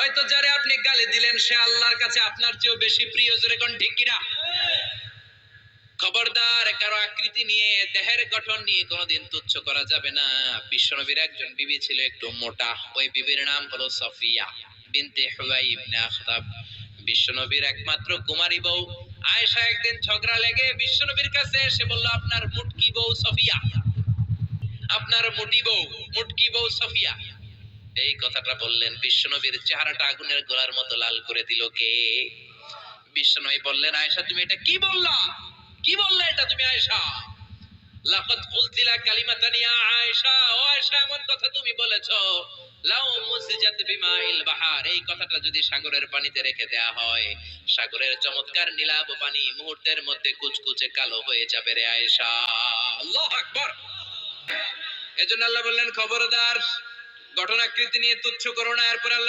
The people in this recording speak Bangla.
হয়তো যারে আপনি গালি দিলেন সে আল্লাহর কাছে আপনার চেয়েও বেশি প্রিয়। জোরে কোন ঠিক কিনা? খবরদার, কারো আকৃতি নিয়ে, দেহের গঠন নিয়ে কোনোদিন তুচ্ছ করা যাবে না। বিশ্বনবীর একজন বিবি ছিল একটু মোটা। ওই বিবির নাম হলো সফিয়া বিনতে হুয়াই ইবনে আখতাব। বিশ্বনবীর একমাত্র কুমারী বউ। আয়েশা একদিন ঝগড়া লেগে বিশ্বনবীর কাছে এসে বলল, আপনার মুটকি বউ সফিয়া, আপনার মুটকি বউ সফিয়া। এই কথাটা বললেন, বিশ্বনবীর চেহারাটা আগুনের গোলার মতো লাল করে দিল কে? বিশ্বনবী বললেন, আয়েশা তুমি এটা কি বললা? কি বললে এটা তুমি আয়েশা? লাকাদ কুলতিলা কালিমাতান ইয়া আয়েশা, ও আয়েশা এমন কথা তুমি বলেছো, লাউ মুসিজাত বিমাইল বাহার, এই কথাটা যদি সাগরের পানিতে রেখে দেয়া হয়, সাগরের চমৎকার নীলাভ পানি মুহূর্তের মধ্যে কুচকুচে কালো হয়ে যাবে রে আয়েশা। আল্লাহু আকবার। এজন্য আল্লাহ বললেন, খবরদার, গঠনাকৃতি নিয়ে তুচ্ছ করো না। এরপর আল্লাহ